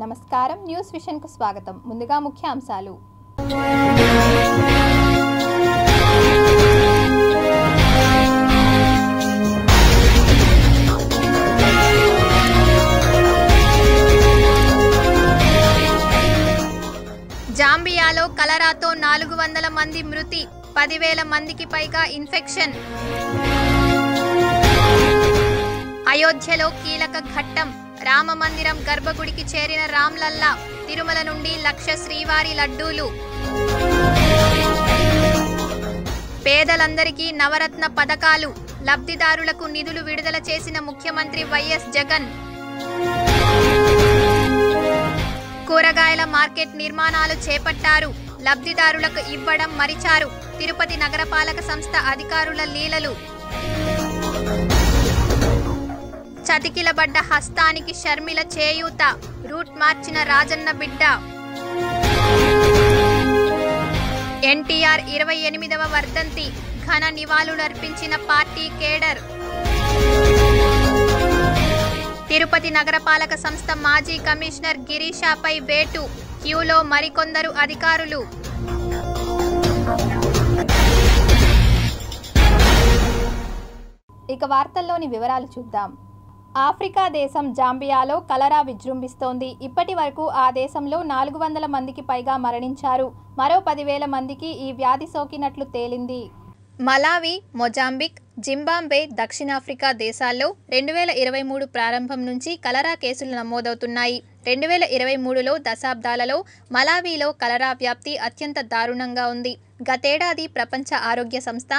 నమస్కారం news vision కు స్వాగతం. ముందుగా ముఖ్యాంశాలు. జాంబియాలో కలరాతో 400 మంది మృతి, 10,000 మందికి పైగా ఇన్ఫెక్షన్. అయోధ్యలో కీలక ఘట్టం, రామ మందిరం గర్భగుడికి చేరిన రామ్లల్లా, తిరుమల నుండి 1,00,000 శ్రీవారి లడ్డూలు. పేదలందరికీ నవరత్న పథకాలు, లబ్ధిదారులకు నిధులు విడుదల చేసిన ముఖ్యమంత్రి వైఎస్ జగన్. కూరగాయల మార్కెట్ నిర్మాణాలు చేపట్టారు, లబ్ధిదారులకు ఇవ్వడం మరిచారు. తిరుపతి నగరపాలక సంస్థ అధికారుల లీలలు. చతికిలబడ్డ హస్తానికి షర్మిల చేయూత, రూట్ మార్చిన రాజన్న బిడ్డ. ఎన్టీఆర్ 28వ వర్ధంతి, ఘన నివాళులర్పించిన పార్టీ కేడర్. తిరుపతి నగరపాలక సంస్థ మాజీ కమిషనర్ గిరీషాపై వేటు, క్యూలో మరికొందరు అధికారులు. ఇక వార్తల్లోని వివరాలు చూద్దాం. ఆఫ్రికా దేశం జాంబియాలో కలరా విజృంభిస్తోంది. ఇప్పటి వరకు ఆ దేశంలో 400 మందికి పైగా మరణించారు. మరో 10,000 మందికి ఈ వ్యాధి సోకినట్లు తేలింది. మలావి, మొజాంబిక్, జింబాబ్వే, దక్షిణాఫ్రికా దేశాల్లో 2023 ప్రారంభం నుంచి కలరా కేసులు నమోదవుతున్నాయి. 2023లో దశాబ్దాలలో మలావిలో కలరా వ్యాప్తి అత్యంత దారుణంగా ఉంది. గతేడాది ప్రపంచ ఆరోగ్య సంస్థ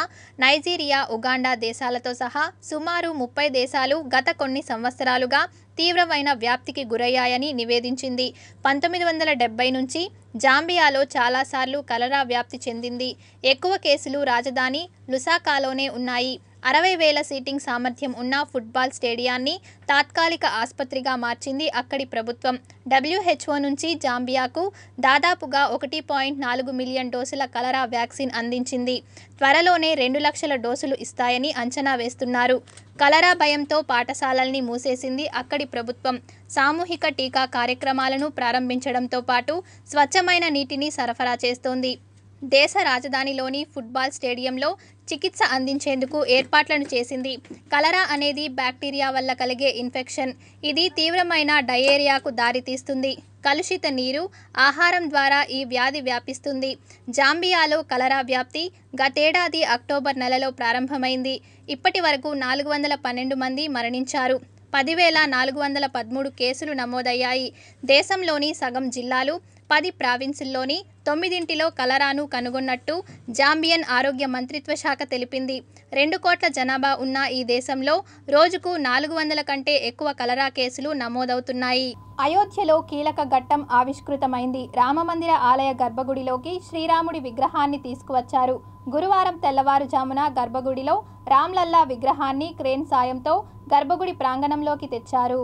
నైజీరియా, ఉగాండా దేశాలతో సహా సుమారు 30 దేశాలు గత కొన్ని సంవత్సరాలుగా తీవ్రమైన వ్యాప్తికి గురయ్యాయని నివేదించింది. 1970 నుంచి జాంబియాలో చాలాసార్లు కలరా వ్యాప్తి చెందింది. ఎక్కువ కేసులు రాజధాని లుసాకాలోనే ఉన్నాయి. 60,000 సీటింగ్ సామర్థ్యం ఉన్న ఫుట్బాల్ స్టేడియాన్ని తాత్కాలిక ఆసుపత్రిగా మార్చింది అక్కడి ప్రభుత్వం. WHO నుంచి జాంబియాకు దాదాపుగా 1.4 మిలియన్ డోసుల కలరా వ్యాక్సిన్ అందించింది. త్వరలోనే 2 లక్షల డోసులు ఇస్తాయని అంచనా వేస్తున్నారు. కలరా భయంతో పాఠశాలల్ని మూసేసింది అక్కడి ప్రభుత్వం. సామూహిక టీకా కార్యక్రమాలను ప్రారంభించడంతో పాటు స్వచ్ఛమైన నీటిని సరఫరా చేస్తోంది. దేశ రాజధానిలోని ఫుట్బాల్ స్టేడియంలో చికిత్స అందించేందుకు ఏర్పాట్లను చేసింది. కలరా అనేది బ్యాక్టీరియా వల్ల కలిగే ఇన్ఫెక్షన్. ఇది తీవ్రమైన డయేరియాకు దారితీస్తుంది. కలుషిత నీరు, ఆహారం ద్వారా ఈ వ్యాధి వ్యాపిస్తుంది. జాంబియాలో కలరా వ్యాప్తి గతేడాది అక్టోబర్ నెలలో ప్రారంభమైంది. ఇప్పటి వరకు 412 మంది మరణించారు. 10,413 కేసులు నమోదయ్యాయి. దేశంలోని సగం జిల్లాలు, 10 ప్రావిన్సుల్లోని 9 కలరాను కనుగొన్నట్టు జాంబియన్ ఆరోగ్య మంత్రిత్వ శాఖ తెలిపింది. 2 కోట్ల జనాభా ఉన్న ఈ దేశంలో రోజుకు 400 కంటే ఎక్కువ కలరా కేసులు నమోదవుతున్నాయి. అయోధ్యలో కీలక ఘట్టం ఆవిష్కృతమైంది. రామమందిర ఆలయ గర్భగుడిలోకి శ్రీరాముడి విగ్రహాన్ని తీసుకువచ్చారు. గురువారం తెల్లవారుజామున గర్భగుడిలో రామ్లల్లా విగ్రహాన్ని క్రేన్ సాయంతో గర్భగుడి ప్రాంగణంలోకి తెచ్చారు.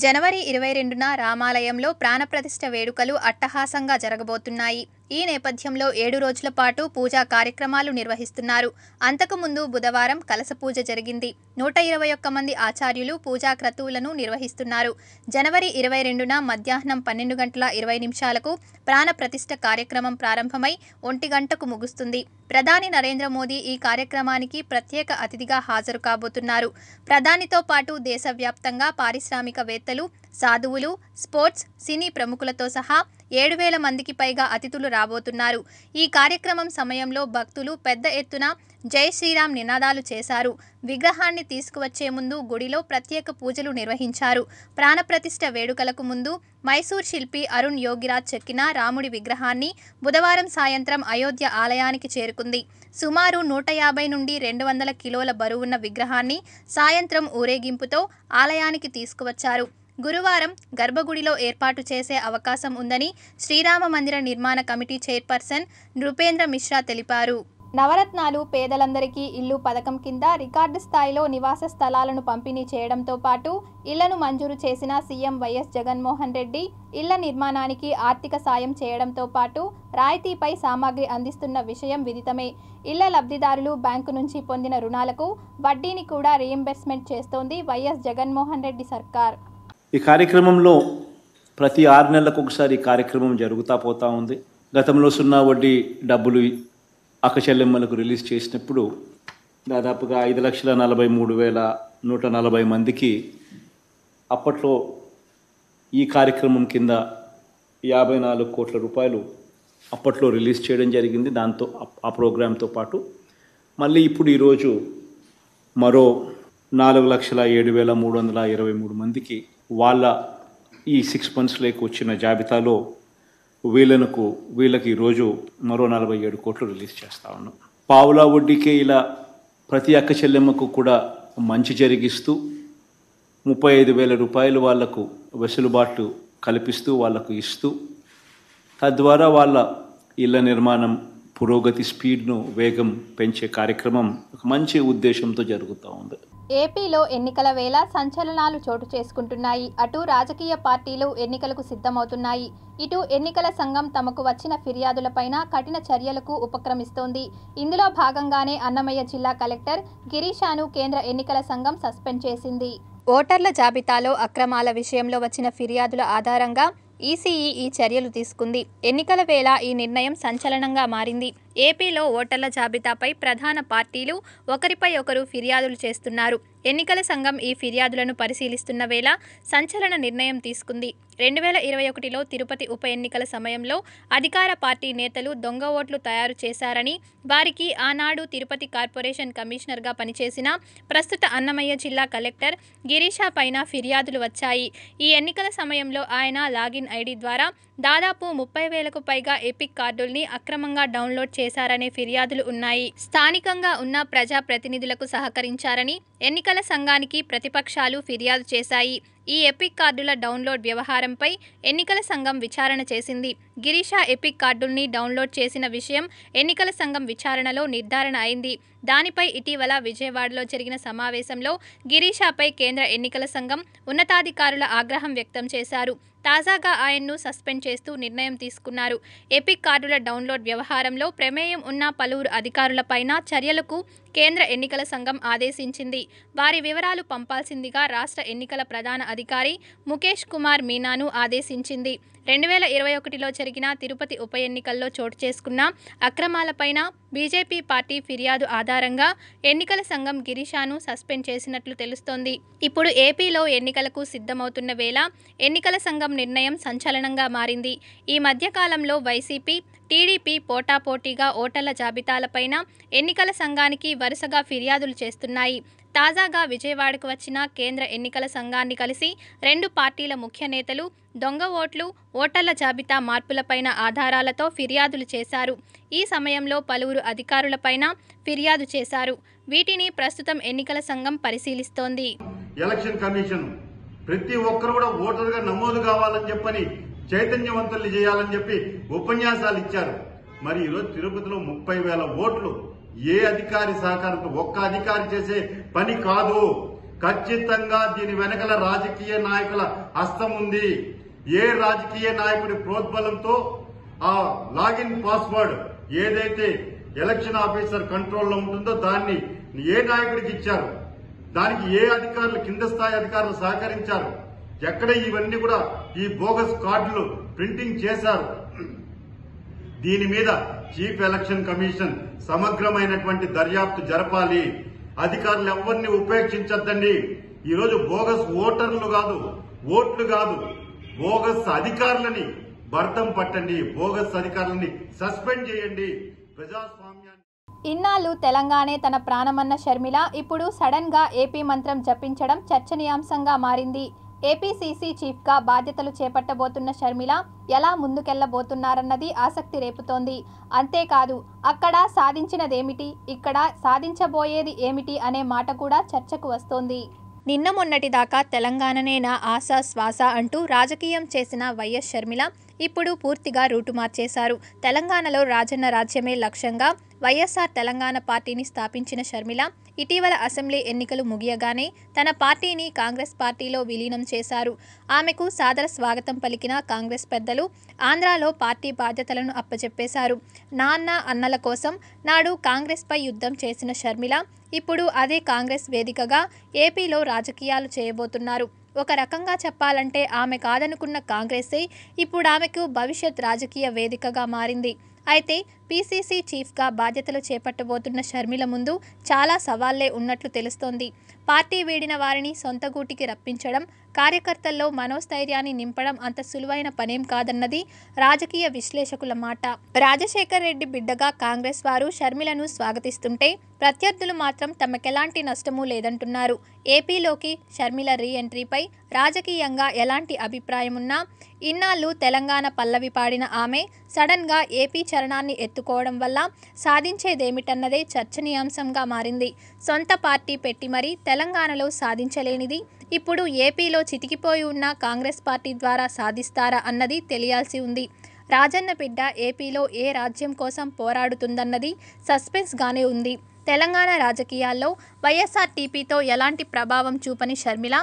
జనవరి 22న రామాలయంలో ప్రాణప్రతిష్ఠ వేడుకలు అట్టహాసంగా జరగబోతున్నాయి. ఈ నేపథ్యంలో 7 రోజుల పాటు పూజా కార్యక్రమాలు నిర్వహిస్తున్నారు. అంతకుముందు బుధవారం కలశ పూజ జరిగింది. 121 మంది ఆచార్యులు పూజా క్రతువులను నిర్వహిస్తున్నారు. జనవరి 22న మధ్యాహ్నం 12:20 ప్రాణప్రతిష్ఠ కార్యక్రమం ప్రారంభమై 1 గంటకు ముగుస్తుంది. ప్రధాని నరేంద్ర మోదీ ఈ కార్యక్రమానికి ప్రత్యేక అతిథిగా హాజరు కాబోతున్నారు. ప్రధానితో పాటు దేశవ్యాప్తంగా పారిశ్రామికవేత్తలు, సాధువులు, స్పోర్ట్స్, సినీ ప్రముఖులతో సహా 7,000 మందికి పైగా అతిథులు రాబోతున్నారు. ఈ కార్యక్రమం సమయంలో భక్తులు పెద్ద ఎత్తున జై శ్రీరామ్ నినాదాలు చేశారు. విగ్రహాన్ని తీసుకువచ్చే ముందు గుడిలో ప్రత్యేక పూజలు నిర్వహించారు. ప్రాణప్రతిష్ఠ వేడుకలకు ముందు మైసూర్ శిల్పి అరుణ్ యోగిరాజ్ చెక్కిన రాముడి విగ్రహాన్ని బుధవారం సాయంత్రం అయోధ్య ఆలయానికి చేరుకుంది. సుమారు 150 నుండి 200 కిలోల బరువున్న విగ్రహాన్ని సాయంత్రం ఊరేగింపుతో ఆలయానికి తీసుకువచ్చారు. గురువారం గర్భగుడిలో ఏర్పాటు చేసే అవకాశం ఉందని శ్రీరామ మందిర నిర్మాణ కమిటీ చైర్పర్సన్ నృపేంద్ర మిశ్రా తెలిపారు. నవరత్నాలు పేదలందరికీ ఇల్లు పథకం కింద రికార్డు స్థాయిలో నివాస స్థలాలను పంపిణీ చేయడంతో పాటు ఇళ్లను మంజూరు చేసిన సీఎం వైఎస్ జగన్మోహన్ రెడ్డి ఇళ్ల నిర్మాణానికి ఆర్థిక సాయం చేయడంతో పాటు రాయితీపై సామాగ్రి అందిస్తున్న విషయం విదితమే. ఇళ్ల లబ్ధిదారులు బ్యాంకు నుంచి పొందిన రుణాలకు వడ్డీని కూడా రీయింబర్స్మెంట్ చేస్తోంది వైఎస్ జగన్మోహన్ రెడ్డి సర్కార్. ఈ కార్యక్రమంలో ప్రతి 6 నెలలకు ఒకసారి ఈ కార్యక్రమం జరుగుతూ పోతూ ఉంది. గతంలో 0 వడ్డీ డబ్బులు అక్క చెల్లెమ్మలకు రిలీజ్ చేసినప్పుడు దాదాపుగా 5,43,140 మందికి అప్పట్లో ఈ కార్యక్రమం కింద 54 కోట్ల రూపాయలు అప్పట్లో రిలీజ్ చేయడం జరిగింది. దాంతో ఆ ప్రోగ్రాంతో పాటు మళ్ళీ ఇప్పుడు ఈరోజు మరో 4,07,323 మందికి వాళ్ళ ఈ 6 మంత్స్లోకి వచ్చిన జాబితాలో వీళ్ళకి ఈరోజు మరో 47 కోట్లు రిలీజ్ చేస్తా ఉన్నాం. పావులా వడ్డీకే ఇలా ప్రతి అక్క చెల్లెమ్మకు కూడా మంచి జరిగిస్తూ 35,000 రూపాయలు వాళ్లకు వెసులుబాటు కల్పిస్తూ వాళ్లకు ఇస్తూ తద్వారా వాళ్ళ ఇళ్ల నిర్మాణం పురోగతి స్పీడ్ను వేగం పెంచే కార్యక్రమం ఒక మంచి ఉద్దేశంతో జరుగుతూ ఉంది. ఏపీలో ఎన్నికల వేళ సంచలనాలు చోటు చేసుకుంటున్నాయి. అటు రాజకీయ పార్టీలు ఎన్నికలకు సిద్ధమవుతున్నాయి. ఇటు ఎన్నికల సంఘం తమకు వచ్చిన ఫిర్యాదులపైన కఠిన చర్యలకు ఉపక్రమిస్తోంది. ఇందులో భాగంగానే అన్నమయ్య జిల్లా కలెక్టర్ గిరీషాను కేంద్ర ఎన్నికల సంఘం సస్పెండ్ చేసింది. ఓటర్ల జాబితాలో అక్రమాల విషయంలో వచ్చిన ఫిర్యాదుల ఆధారంగా ఈసీఈ ఈ చర్యలు తీసుకుంది. ఎన్నికల వేళ ఈ నిర్ణయం సంచలనంగా మారింది. ఏపీలో ఓటర్ల జాబితాపై ప్రధాన పార్టీలు ఒకరిపై ఒకరు ఫిర్యాదులు చేస్తున్నారు. ఎన్నికల సంఘం ఈ ఫిర్యాదులను పరిశీలిస్తున్న వేళ సంచలన నిర్ణయం తీసుకుంది. 2021లో తిరుపతి ఉప ఎన్నికల సమయంలో అధికార పార్టీ నేతలు దొంగ ఓట్లు తయారు చేశారని, వారికి ఆనాడు తిరుపతి కార్పొరేషన్ కమిషనర్గా పనిచేసిన ప్రస్తుత అన్నమయ్య జిల్లా కలెక్టర్ గిరీషా పైన ఫిర్యాదులు వచ్చాయి. ఈ ఎన్నికల సమయంలో ఆయన లాగిన్ ఐడి ద్వారా దాదాపు 30,000కు పైగా ఎపిక్ కార్డుల్ని అక్రమంగా డౌన్లోడ్ చేశారనే ఫిర్యాదులు ఉన్నాయి. స్థానికంగా ఉన్న ప్రజా ప్రతినిధులకు సహకరించారని ఎన్నికల సంఘానికి ప్రతిపక్షాలు ఫిర్యాదు చేశాయి. ఈ ఎపిక్ కార్డుల డౌన్లోడ్ వ్యవహారంపై ఎన్నికల సంఘం విచారణ చేసింది. గిరీషా ఎపిక్ కార్డుల్ని డౌన్లోడ్ చేసిన విషయం ఎన్నికల సంఘం విచారణలో నిర్ధారణ అయింది. దానిపై ఇటీవల విజయవాడలో జరిగిన సమావేశంలో గిరీషాపై కేంద్ర ఎన్నికల సంఘం ఉన్నతాధికారుల ఆగ్రహం వ్యక్తం చేశారు. తాజాగా ఆయన్ను సస్పెండ్ చేస్తూ నిర్ణయం తీసుకున్నారు. ఎపిక్ కార్డుల డౌన్లోడ్ వ్యవహారంలో ప్రమేయం ఉన్న పలువురు అధికారులపైన చర్యలకు కేంద్ర ఎన్నికల సంఘం ఆదేశించింది. వారి వివరాలు పంపాల్సిందిగా రాష్ట్ర ఎన్నికల ప్రధాన అధికారి ముఖేష్ కుమార్ మీనాను ఆదేశించింది. 2021లో జరిగిన తిరుపతి ఉప ఎన్నికల్లో చోటు చేసుకున్న అక్రమాలపైన బీజేపీ పార్టీ ఫిర్యాదు ఆధారంగా ఎన్నికల సంఘం గిరీషాను సస్పెండ్ చేసినట్లు తెలుస్తోంది. ఇప్పుడు ఏపీలో ఎన్నికలకు సిద్ధమవుతున్న వేళ ఎన్నికల సంఘం నిర్ణయం సంచలనంగా మారింది. ఈ మధ్యకాలంలో వైసీపీ, టీడీపీ పోటాపోటీగా ఓటర్ల జాబితాలపైన ఎన్నికల సంఘానికి వరుసగా ఫిర్యాదులు చేస్తున్నాయి. తాజాగా విజయవాడకు వచ్చిన కేంద్ర ఎన్నికల సంఘాన్ని కలిసి 2 పార్టీల ముఖ్య నేతలు దొంగ ఓట్లు, ఓటర్ల జాబితా మార్పులపైన ఆధారాలతో ఫిర్యాదులు చేశారు. ఈ సమయంలో పలువురు అధికారులపైన ఫిర్యాదు చేశారు. వీటిని ప్రస్తుతం ఎన్నికల సంఘం పరిశీలిస్తోంది. ఎలక్షన్ కమిషన్ ప్రతి ఒక్కరు కూడా ఓటర్గా నమోదు కావాలని చెప్పని చైతన్యవంతుల్ని చేయాలని చెప్పి ఉపన్యాసాలు ఇచ్చారు. మరి ఈరోజు తిరుపతిలో 30,000 ఓట్లు ఏ అధికారి సహకారంతో, ఒక్క అధికారి చేసే పని కాదు. ఖచ్చితంగా దీని వెనకల రాజకీయ నాయకుల హస్తం ఉంది. ఏ రాజకీయ నాయకుడి ప్రోద్బలంతో ఆ లాగిన్ పాస్వర్డ్ ఏదైతే ఎలక్షన్ ఆఫీసర్ కంట్రోల్లో ఉంటుందో దాన్ని ఏ నాయకుడికి ఇచ్చారు, దానికి ఏ అధికారులు, కింద స్థాయి అధికారులు సహకరించారు, ఎక్కడ ఇవన్నీ కూడా ఈ బోగస్ కార్డులు ప్రింటింగ్ చేశారు. దీని మీద చీఫ్ ఎలక్షన్ కమిషన్ సమగ్రమైనటువంటి దర్యాప్తు జరపాలి. అధికారులు ఎవరిని ఉపేక్షించద్దండి. ఈరోజు బోగస్ ఓటర్లు కాదు, ఓట్లు కాదు, బోగస్ అధికారులని భర్తం పట్టండి, బోగస్ అధికారులని సస్పెండ్ చేయండి. ప్రజాస్వామ్యాన్ని ఇన్నాళ్ళు తెలంగాణే తన ప్రాణమన్న షర్మిల ఇప్పుడు సడన్ గా ఏపీ మంత్రం జపించడం చర్చనీయాంశంగా మారింది. ఏపీసీసీ చీఫ్గా బాధ్యతలు చేపట్టబోతున్న షర్మిల ఎలా ముందుకెళ్లబోతున్నారన్నది ఆసక్తి రేపుతోంది. అంతేకాదు అక్కడ సాధించినదేమిటి, ఇక్కడ సాధించబోయేది ఏమిటి అనే మాట కూడా చర్చకు వస్తోంది. నిన్న మొన్నటి దాకా తెలంగాణనే నా ఆశ శ్వాస అంటూ రాజకీయం చేసిన వైఎస్ షర్మిల ఇప్పుడు పూర్తిగా రూటు మార్చేశారు. తెలంగాణలో రాజన్న రాజ్యమే లక్ష్యంగా వైఎస్ఆర్ తెలంగాణ పార్టీని స్థాపించిన షర్మిల ఇటీవల అసెంబ్లీ ఎన్నికలు ముగియగానే తన పార్టీని కాంగ్రెస్ పార్టీలో విలీనం చేశారు. ఆమెకు సాదర స్వాగతం పలికిన కాంగ్రెస్ పెద్దలు ఆంధ్రాలో పార్టీ బాధ్యతలను అప్పచెప్పేశారు. నాన్న అన్నల కోసం నాడు కాంగ్రెస్పై యుద్ధం చేసిన షర్మిల ఇప్పుడు అదే కాంగ్రెస్ వేదికగా ఏపీలో రాజకీయాలు చేయబోతున్నారు. ఒక రకంగా చెప్పాలంటే ఆమె కాదనుకున్న కాంగ్రెసే ఇప్పుడు ఆమెకు భవిష్యత్ రాజకీయ వేదికగా మారింది. అయితే పీసీసీ చీఫ్గా బాధ్యతలు చేపట్టబోతున్న షర్మిల ముందు చాలా సవాళ్లే ఉన్నట్లు తెలుస్తోంది. పార్టీ వీడిన వారిని సొంత గూటికి రప్పించడం, కార్యకర్తల్లో మనోస్థైర్యాన్ని నింపడం అంత సులువైన పనేం కాదన్నది రాజకీయ విశ్లేషకుల మాట. రాజశేఖర్ రెడ్డి బిడ్డగా కాంగ్రెస్ వారు షర్మిలను స్వాగతిస్తుంటే ప్రత్యర్థులు మాత్రం తమకెలాంటి నష్టమూ లేదంటున్నారు. ఏపీలోకి షర్మిల రీ ఎంట్రీపై రాజకీయంగా ఎలాంటి అభిప్రాయమున్నా ఇన్నాళ్ళు తెలంగాణ పల్లవి పాడిన ఆమె సడన్గా ఏపీ చరణాన్ని ఎత్తుకోవడం వల్ల సాధించేదేమిటన్నదే చర్చనీయాంశంగా మారింది. సొంత పార్టీ పెట్టి మరీ తెలంగాణలో సాధించలేనిది ఇప్పుడు ఏపీలో చితికిపోయి ఉన్న కాంగ్రెస్ పార్టీ ద్వారా సాధిస్తారా అన్నది తెలియాల్సి ఉంది. రాజన్న బిడ్డ ఏపీలో ఏ రాజ్యం కోసం పోరాడుతుందన్నది సస్పెన్స్గానే ఉంది. తెలంగాణ రాజకీయాల్లో వైఎస్ఆర్టీపీతో ఎలాంటి ప్రభావం చూపని షర్మిల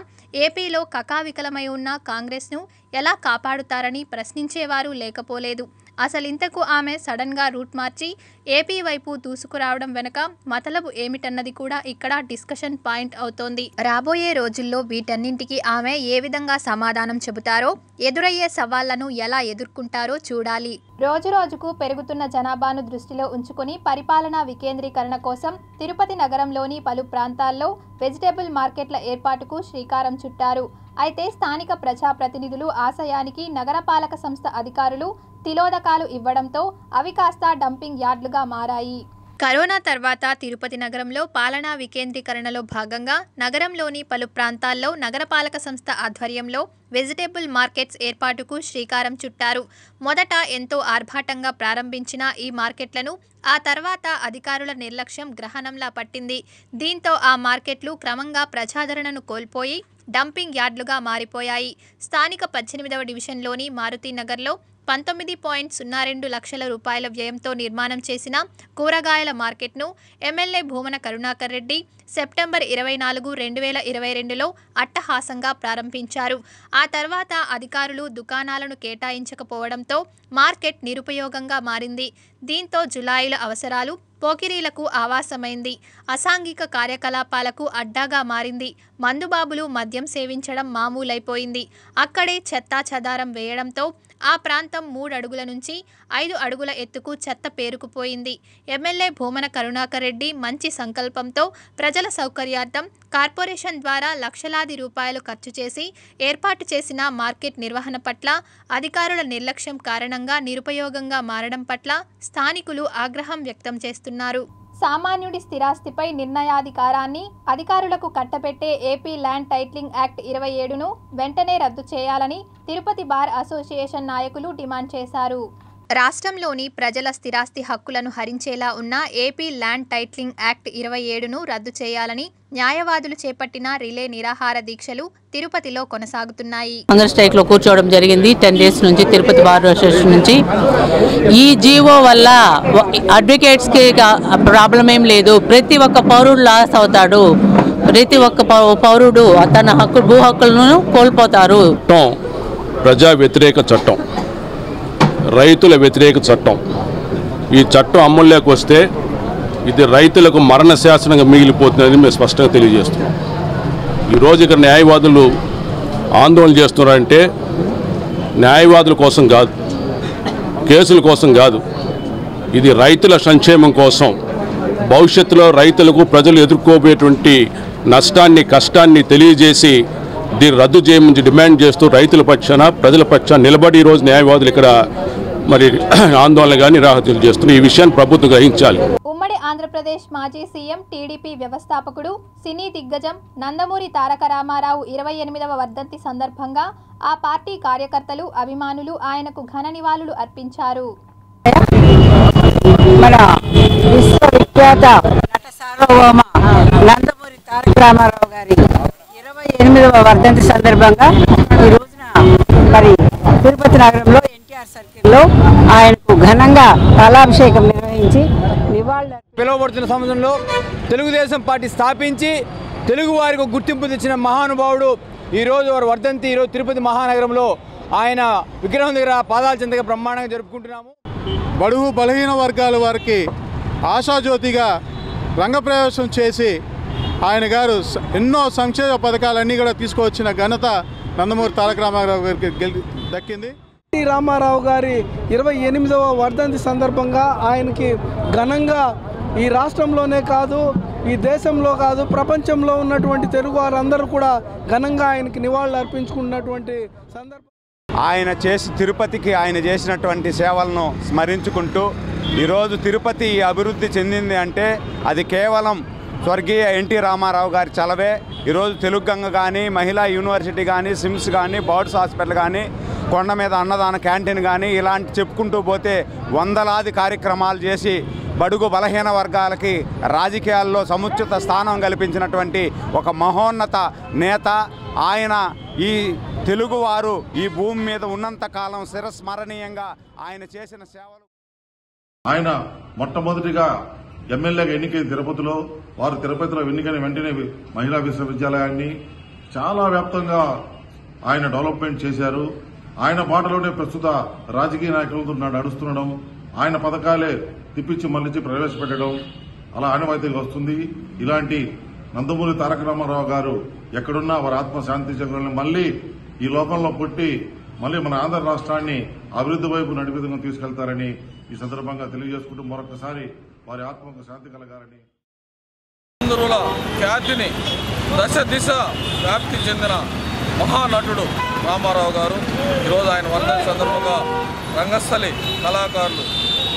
ఏపీలో కకావికలమై ఉన్న కాంగ్రెస్ను ఎలా కాపాడుతారని ప్రశ్నించేవారు లేకపోలేదు. అసలింతకు ఆమె సడన్గా రూట్ మార్చి ఏపీ వైపు దూసుకురావడం వెనుక మతలబు ఏమిటన్నది కూడా ఇక్కడ డిస్కషన్ పాయింట్ అవుతోంది. రాబోయే రోజుల్లో వీటన్నింటికి ఆమె ఏ విధంగా సమాధానం చెబుతారో, ఎదురయ్యే సవాళ్లను ఎలా ఎదుర్కొంటారో చూడాలి. రోజురోజుకు పెరుగుతున్న జనాభాను దృష్టిలో ఉంచుకుని పరిపాలనా వికేంద్రీకరణ కోసం తిరుపతి నగరంలోని పలు ప్రాంతాల్లో వెజిటేబుల్ మార్కెట్ల ఏర్పాటుకు శ్రీకారం చుట్టారు. అయితే స్థానిక ప్రజాప్రతినిధులు ఆశయానికి నగరపాలక సంస్థ అధికారులు తిలోదకాలు ఇవ్వడంతో అవి కాస్త డంపింగ్ యార్డులుగా మారాయి. కరోనా తర్వాత తిరుపతి నగరంలో పాలనా వికేంద్రీకరణలో భాగంగా నగరంలోని పలు ప్రాంతాల్లో నగరపాలక సంస్థ ఆధ్వర్యంలో వెజిటేబుల్ మార్కెట్స్ ఏర్పాటుకు శ్రీకారం చుట్టారు. మొదట ఎంతో ఆర్భాటంగా ప్రారంభించిన ఈ మార్కెట్లను ఆ తర్వాత అధికారుల నిర్లక్ష్యం గ్రహణంలా పట్టింది. దీంతో ఆ మార్కెట్లు క్రమంగా ప్రజాదరణను కోల్పోయి డంపింగ్ యార్డులుగా మారిపోయాయి. స్థానిక 18వ డివిజన్లోని మారుతినగర్లో 19.02 లక్షల రూపాయల వ్యయంతో నిర్మాణం చేసిన కూరగాయల మార్కెట్ను ఎమ్మెల్యే భూమన కరుణాకర్ రెడ్డి సెప్టెంబర్ 24, 2022లో అట్టహాసంగా ప్రారంభించారు. ఆ తర్వాత అధికారులు దుకాణాలను కేటాయించకపోవడంతో మార్కెట్ నిరుపయోగంగా మారింది. దీంతో జులాయిల అవసరాలు పోకిరీలకు ఆవాసమైంది. అసాంఘిక కార్యకలాపాలకు అడ్డాగా మారింది. మందుబాబులు మద్యం సేవించడం మామూలైపోయింది. అక్కడే చెత్తా చెదారం వేయడంతో ఆ ప్రాంతం 3 అడుగుల నుంచి 5 అడుగుల ఎత్తుకు చెత్త పేరుకుపోయింది. ఎమ్మెల్యే భూమన కరుణాకర్ రెడ్డి మంచి సంకల్పంతో ప్రజల సౌకర్యార్థం కార్పొరేషన్ ద్వారా లక్షలాది రూపాయలు ఖర్చు చేసి ఏర్పాటు చేసిన మార్కెట్ నిర్వహణ పట్ల అధికారుల నిర్లక్ష్యం కారణంగా నిరుపయోగంగా మారడం పట్ల స్థానికులు ఆగ్రహం వ్యక్తం చేస్తున్నారు. సామాన్యుడి స్థిరాస్తిపై నిర్ణయాధికారాన్ని అధికారులకు కట్టబెట్టే ఏపీ ల్యాండ్ టైటిలింగ్ యాక్ట్ 27ను వెంటనే రద్దు చేయాలని తిరుపతి బార్ అసోసియేషన్ నాయకులు డిమాండ్ చేశారు. రాష్ట్రంలోని ప్రజల స్థిరాస్తి హక్కులను హరించేలా ఉన్న ఏపీ ల్యాండ్ టైటిలింగ్ యాక్ట్ 27ను రద్దు చేయాలని న్యాయవాదులు చేపట్టిన రిలే నిరాహార దీక్షలు తిరుపతిలో కొనసాగుతున్నాయి. హంగర్ స్ట్రైక్ లో కూర్చోవడం జరిగింది 10 డేస్ నుంచి తిరుపతి బార్ అసోసియేషన్ నుంచి. ఈ జీవో వల్ల అడ్వకేట్స్ కి ప్రాబ్లం ఏం లేదు. ప్రతి ఒక్క పౌరుడు లాస్ అవుతాడు. ప్రతి ఒక్క పౌరుడు తన భూ హక్కులను కోల్పోతారు. ప్రజా వ్యతిరేక చట్టం, రైతుల వ్యతిరేక చట్టం. ఈ చట్టం అమల్లోకి వస్తే ఇది రైతులకు మరణ శాసనంగా మిగిలిపోతుందని మేము స్పష్టంగా తెలియజేస్తున్నాం. ఈరోజు ఇక్కడ న్యాయవాదులు ఆందోళన చేస్తున్నారంటే న్యాయవాదుల కోసం కాదు, కేసుల కోసం కాదు, ఇది రైతుల సంక్షేమం కోసం. భవిష్యత్తులో రైతులకు ప్రజలు ఎదుర్కోబోయేటువంటి నష్టాన్ని, కష్టాన్ని తెలియజేసి దీన్ని రద్దు చేయమని డిమాండ్ చేస్తూ రైతుల పక్షాన, ప్రజల పక్షాన నిలబడి ఈరోజు న్యాయవాదులు ఇక్కడ మరి ఆందోళన కానీ నిరాహారం చేస్తున్నారు. ఈ విషయాన్ని ప్రభుత్వం గ్రహించాలి. ఉమ్మడి ఆంధ్రప్రదేశ్ మాజీ సీఎం, టీడీపీ వ్యవస్థాపకుడు, సినీ దిగ్గజం నందమూరి తారక రామారావు 28వ వర్ధంతి సందర్భంగా ఆ పార్టీ కార్యకర్తలు, అభిమానులు ఆయనకు ఘన నివాళులు అర్పించారు. మన విశ్వవిఖ్యాత నట సార్వభౌమ నందమూరి తారక రామారావు గారి 28వ వర్ధంతి సందర్భంగా ఈ రోజున మరి తిరుపతి నగరంలో ఎన్టీఆర్ సర్కిల్లో ఆయనకు ఘనంగా పాలాభిషేకం నిర్వహించి నివాళులు పిలువబడుతున్న సమయంలో తెలుగుదేశం పార్టీ స్థాపించి తెలుగు వారికి గుర్తింపు తెచ్చిన మహానుభావుడు ఈరోజు వారి వర్ధంతి ఈరోజు తిరుపతి మహానగరంలో ఆయన విగ్రహం దగ్గర పాదాల చెంతగా బ్రహ్మాండంగా జరుపుకుంటున్నాము. బడుగు బలహీన వర్గాల వారికి ఆశాజ్యోతిగా రంగప్రవేశం చేసి ఆయన గారు ఎన్నో సంక్షేమ పథకాలన్నీ కూడా తీసుకువచ్చిన ఘనత నందమూరి తారక రామారావు గారికి దక్కింది. ఎన్టీ రామారావు గారి 28వ వర్ధంతి సందర్భంగా ఆయనకి ఘనంగా ఈ రాష్ట్రంలోనే కాదు, ఈ దేశంలో కాదు, ప్రపంచంలో ఉన్నటువంటి తెలుగు వారందరూ కూడా ఘనంగా ఆయనకి నివాళులు అర్పించుకున్నటువంటి సందర్భం. తిరుపతికి ఆయన చేసినటువంటి సేవలను స్మరించుకుంటూ ఈరోజు తిరుపతి అభివృద్ధి చెందింది అంటే అది కేవలం స్వర్గీయ ఎన్టీ రామారావు గారి చలవే. ఈరోజు తెలుగు గంగ కానీ, మహిళా యూనివర్సిటీ కానీ, సిమ్స్ కానీ, బర్డ్స్ హాస్పిటల్ కానీ, కొండ మీద అన్నదాన క్యాంటీన్ కానీ ఇలాంటి చెప్పుకుంటూ పోతే వందలాది కార్యక్రమాలు చేసి బడుగు బలహీన వర్గాలకి రాజకీయాల్లో సముచిత స్థానం కల్పించినటువంటి ఒక మహోన్నత నేత ఆయన. ఈ తెలుగువారు ఈ భూమి మీద ఉన్నంతకాలం చిరస్మరణీయంగా ఆయన చేసిన సేవలు. ఆయన మొట్టమొదటిగా ఎమ్మెల్యేగా ఎన్నికైన తిరుపతిలో, వారు తిరుపతిలో ఎన్నికైన వెంటనే మహిళా విశ్వవిద్యాలయాన్ని చాలా వ్యాప్తంగా ఆయన డెవలప్మెంట్ చేశారు. ఆయన బాటలోనే ప్రస్తుత రాజకీయ నాయకులతో నడుస్తుండడం, ఆయన పథకాలే తిప్పించి మళ్లించి ప్రవేశపెట్టడం అలా ఆనవాయితీగా వస్తుంది. ఇలాంటి నందమూరి తారక రామారావు గారు ఎక్కడున్నా వారి ఆత్మ శాంతి చేకూరాలని, మళ్లీ ఈ లోకంలో పుట్టి మళ్లీ మన ఆంధ్ర రాష్ట్రాన్ని అభివృద్ధి వైపు నడిపిదం తీసుకెళ్తారని ఈ సందర్భంగా తెలియజేసుకుంటూ మరొకసారి వారి ఆత్మకు శాంతి కలగాలని. ఖ్యాతిని దశ దిశ వ్యాప్తి చెందిన మహానటుడు రామారావు గారు ఈరోజు ఆయన వర్ధంతి సందర్భంగా రంగస్థలి కళాకారులు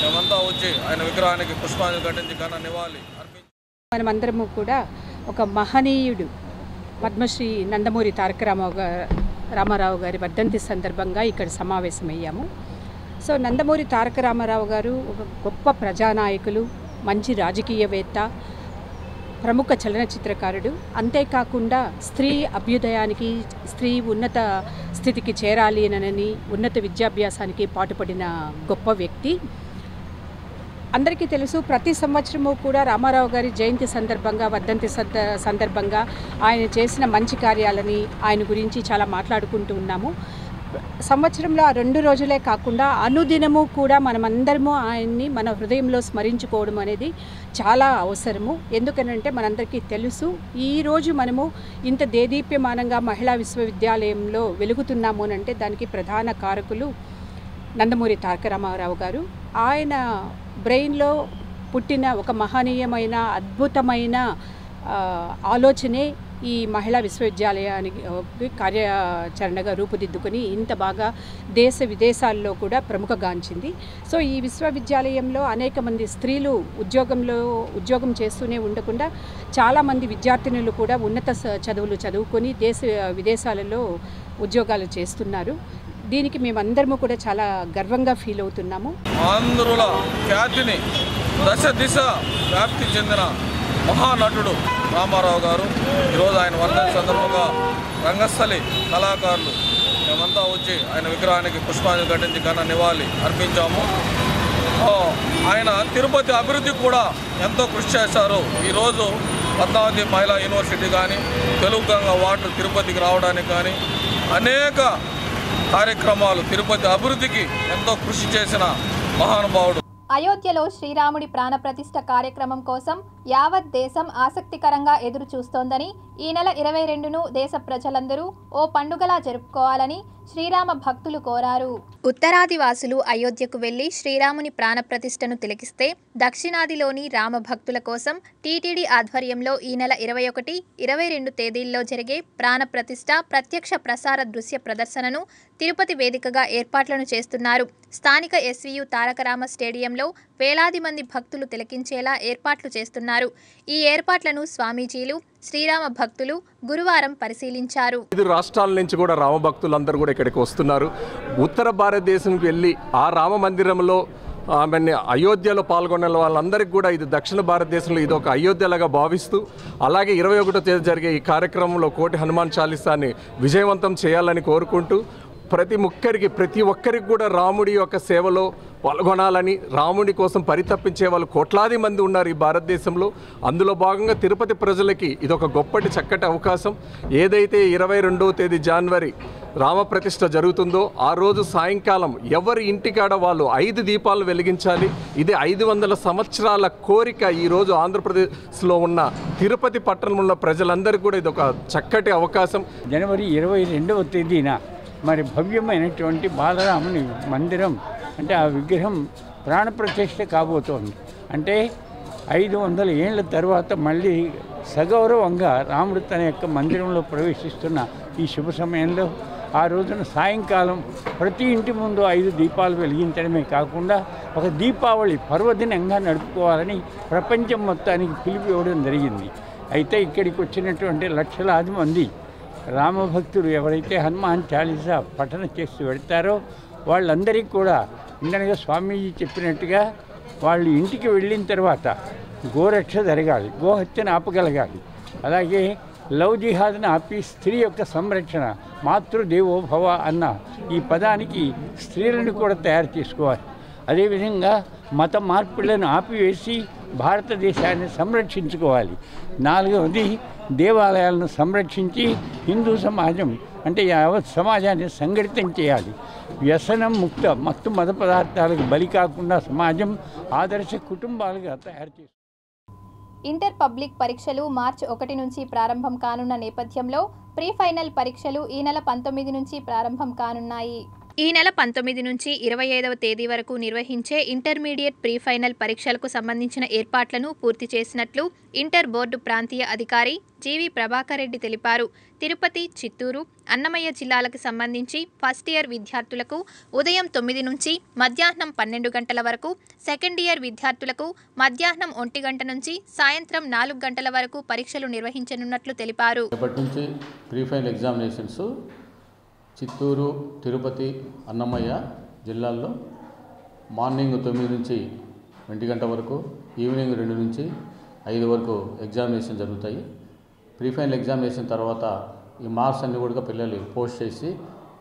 మేమంతా వచ్చి ఆయన విగ్రహానికి పుష్పాంజలి ఘటించి ఘన నివాళి అర్పించి మనమందరము కూడా ఒక మహనీయుడు పద్మశ్రీ నందమూరి తారక రామారావు గారి వర్ధంతి సందర్భంగా ఇక్కడ సమావేశమయ్యాము. సో నందమూరి తారక రామారావు గారు ఒక గొప్ప ప్రజానాయకులు, మంచి రాజకీయవేత్త, ప్రముఖ చలనచిత్రకారుడు. అంతేకాకుండా స్త్రీ అభ్యుదయానికి, స్త్రీ ఉన్నత స్థితికి చేరాలి అని ఉన్నత విద్యాభ్యాసానికి పాటుపడిన గొప్ప వ్యక్తి. అందరికీ తెలుసు, ప్రతి సంవత్సరము కూడా రామారావు గారి జయంతి సందర్భంగా, వర్ధంతి సందర్భంగా ఆయన చేసిన మంచి కార్యాలని ఆయన గురించి చాలా మాట్లాడుకుంటూ ఉన్నాము. సంవత్సరంలో ఆ 2 రోజులే కాకుండా అనుదినము కూడా మనమందరము ఆయన్ని మన హృదయంలో స్మరించుకోవడం అనేది చాలా అవసరము. ఎందుకనంటే మనందరికీ తెలుసు, ఈరోజు మనము ఇంత దేదీప్యమానంగా మహిళా విశ్వవిద్యాలయంలో వెలుగుతున్నాము అంటే దానికి ప్రధాన కారకులు నందమూరి తారక రామారావు గారు. ఆయన బ్రెయిన్లో పుట్టిన ఒక మహనీయమైన అద్భుతమైన ఆలోచనే ఈ మహిళా విశ్వవిద్యాలయానికి కార్యాచరణగా రూపుదిద్దుకొని ఇంత బాగా దేశ విదేశాల్లో కూడా ప్రముఖగాంచింది. సో ఈ విశ్వవిద్యాలయంలో అనేక మంది స్త్రీలు ఉద్యోగం చేస్తూనే ఉండకుండా చాలామంది విద్యార్థినులు కూడా ఉన్నత చదువులు చదువుకొని దేశ విదేశాలలో ఉద్యోగాలు చేస్తున్నారు. దీనికి మేమందరము కూడా చాలా గర్వంగా ఫీల్ అవుతున్నాము. ఆంధ్రుల ఖ్యాతిని దశ దిశ వ్యాప్తి చెందిన మహానటుడు రామారావు గారు ఈరోజు ఆయన వర్ధంతి సందర్భంగా రంగస్థలి కళాకారులు మేమంతా వచ్చి ఆయన విగ్రహానికి పుష్పాంజలి ఘటించి ఘన నివాళి అర్పించాము. ఆయన తిరుపతి అభివృద్ధికి కూడా ఎంతో కృషి చేశారు. ఈరోజు పద్మావతి మహిళా యూనివర్సిటీ కానీ, తెలుగు గంగ వాటర్ తిరుపతికి రావడానికి కానీ అనేక కార్యక్రమాలు తిరుపతి అభివృద్ధికి ఎంతో కృషి చేసిన మహానుభావుడు. అయోధ్యలో శ్రీరాముడి ప్రాణప్రతిష్ఠ కార్యక్రమం కోసం యావత్ దేశం ఆసక్తికరంగా ఎదురు చూస్తోందని, ఈ నెల 22ను దేశ ప్రజలందరూ ఓ పండుగలా జరుపుకోవాలని శ్రీరామ భక్తులు కోరారు. ఉత్తరాది వాసులు అయోధ్యకు వెళ్లి శ్రీరాముని ప్రాణప్రతిష్ఠను తిలకిస్తే, దక్షిణాదిలోని రామ భక్తుల కోసం టీటీడీ ఆధ్వర్యంలో ఈ నెల 21, 22 తేదీల్లో జరిగే ప్రాణప్రతిష్ఠ ప్రత్యక్ష ప్రసార దృశ్య ప్రదర్శనను తిరుపతి వేదికగా ఏర్పాట్లను చేస్తున్నారు. స్థానిక ఎస్వీయు తారకరామ స్టేడియంలో వేలాది మంది భక్తులు తిలకించేలా ఏర్పాట్లు చేస్తున్నారు. ఈ ఏర్పాట్లను స్వామీజీలు, శ్రీరామ భక్తులు గురువారం పరిశీలించారు. 5 రాష్ట్రాల నుంచి కూడా రామ భక్తులందరూ కూడా ఇక్కడికి వస్తున్నారు. ఉత్తర భారతదేశంకి వెళ్ళి ఆ రామ మందిరంలో అయోధ్యలో పాల్గొన్న వాళ్ళందరికీ కూడా ఇది దక్షిణ భారతదేశంలో ఇది ఒక అయోధ్యలాగా భావిస్తూ, అలాగే 21వ తేదీ జరిగే ఈ కార్యక్రమంలో కోటి హనుమాన్ చాలీసాన్ని విజయవంతం చేయాలని కోరుకుంటూ, ప్రతి ఒక్కరికి కూడా రాముడి యొక్క సేవలో పాల్గొనాలని, రాముడి కోసం పరితపించే వాళ్ళు కోట్లాది మంది ఉన్నారు ఈ భారతదేశంలో. అందులో భాగంగా తిరుపతి ప్రజలకి ఇదొక గొప్పటి చక్కటి అవకాశం. ఏదైతే 22వ తేదీ జనవరి రామప్రతిష్ఠ జరుగుతుందో ఆ రోజు సాయంకాలం ఎవరి ఇంటికాడ వాళ్ళు 5 దీపాలు వెలిగించాలి. ఇది 500 సంవత్సరాల కోరిక. ఈరోజు ఆంధ్రప్రదేశ్లో ఉన్న తిరుపతి పట్టణంలో ప్రజలందరికీ కూడా ఇది ఒక చక్కటి అవకాశం. జనవరి 22వ తేదీన మరి భవ్యమైనటువంటి బాలరాముని మందిరం అంటే ఆ విగ్రహం ప్రాణప్రతిష్ఠ కాబోతోంది. అంటే 500 ఏళ్ల తర్వాత మళ్ళీ సగౌరవంగా రాముడు తన యొక్క మందిరంలో ప్రవేశిస్తున్న ఈ శుభ సమయంలో ఆ రోజున సాయంకాలం ప్రతి ఇంటి ముందు 5 దీపాలు వెలిగించడమే కాకుండా ఒక దీపావళి పర్వదినంగా నడుపుకోవాలని ప్రపంచం మొత్తానికి పిలుపు ఇవ్వడం జరిగింది. అయితే ఇక్కడికి వచ్చినటువంటి లక్షలాది మంది రామభక్తులు ఎవరైతే హనుమాన్ చాలీసా పఠన చేస్తూ వెళ్తారో వాళ్ళందరికీ కూడా ఇందనగా స్వామీజీ చెప్పినట్టుగా వాళ్ళు ఇంటికి వెళ్ళిన తర్వాత గోరక్ష జరగాలి, గోహత్యను ఆపగలగాలి. అలాగే లవ్ జిహాద్ని ఆపి స్త్రీ యొక్క సంరక్షణ, మాతృదేవోభవ అన్న ఈ పదానికి స్త్రీలను కూడా తయారు చేసుకోవాలి. అదేవిధంగా మత మార్పులను ఆపివేసి భారతదేశాన్ని సంరక్షించుకోవాలి. 4వది దేవాలయాలను సంరక్షించి హిందూ సమాజం అంటే యావత్ సమాజాన్ని సంఘటితం చేయాలి. వ్యసనం ముక్త మత్తు మత పదార్థాలకు బలి కాకుండా సమాజం ఆదర్శ కుటుంబాలుగా తయారు చేస్తుంది. ఇంటర్ పబ్లిక్ పరీక్షలు మార్చి 1 నుంచి ప్రారంభం కానున్న నేపథ్యంలో ప్రీ ఫైనల్ పరీక్షలు ఈ నెల 19 నుంచి ప్రారంభం కానున్నాయి. ఈ నెల 19 నుంచి 25వ తేదీ వరకు నిర్వహించే ఇంటర్మీడియట్ ప్రీ ఫైనల్ పరీక్షలకు సంబంధించిన ఏర్పాట్లను పూర్తి చేసినట్లు ఇంటర్ బోర్డు ప్రాంతీయ అధికారి జీవి ప్రభాకర్ రెడ్డి తెలిపారు. తిరుపతి, చిత్తూరు, అన్నమయ్య జిల్లాలకు సంబంధించి ఫస్ట్ ఇయర్ విద్యార్థులకు ఉదయం 9 నుంచి మధ్యాహ్నం 12 గంటల వరకు, సెకండ్ ఇయర్ విద్యార్థులకు మధ్యాహ్నం 1 గంట నుంచి సాయంత్రం 4 గంటల వరకు పరీక్షలు నిర్వహించనున్నట్లు తెలిపారు. రేపటి నుంచి pre final examinations Chittoor, Tirupati, Annamayya జిల్లాల్లో మార్నింగ్ 9 నుంచి 1 గంట వరకు, ఈవినింగ్ 2 నుంచి 5 వరకు ఎగ్జామినేషన్ జరుగుతాయి. ప్రీ ఫైనల్ ఎగ్జామినేషన్ తర్వాత ఈ మార్క్స్ అన్నీ కూడా పిల్లలు పోస్ట్ చేసి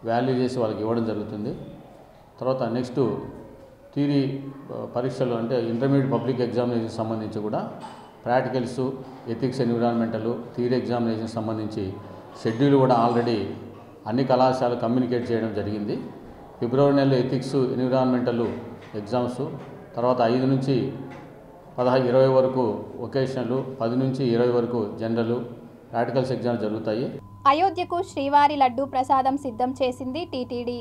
వాల్యూ చేసి వాళ్ళకి ఇవ్వడం జరుగుతుంది. తర్వాత నెక్స్ట్ థియరీ పరీక్షలు అంటే ఇంటర్మీడియట్ పబ్లిక్ ఎగ్జామినేషన్ సంబంధించి కూడా practicals, ethics, environmental, theory examination సంబంధించి షెడ్యూల్ కూడా ఆల్రెడీ అన్ని కళాశాలలు కమ్యూనికేట్ చేయడం జరిగింది. ఫిబ్రవరి నెలలో ఎథిక్స్, ఎన్విరాన్మెంటల్ ఎగ్జామ్స్, తర్వాత 5 నుంచి 20 వరకు వొకేషనల్, 10 నుంచి 20 వరకు జనరల్, ప్రాక్టికల్స్ ఎగ్జామ్స్ జరుగుతాయి. అయోధ్యకు శ్రీవారి లడ్డూ ప్రసాదం సిద్ధం చేసింది టీటీడీ.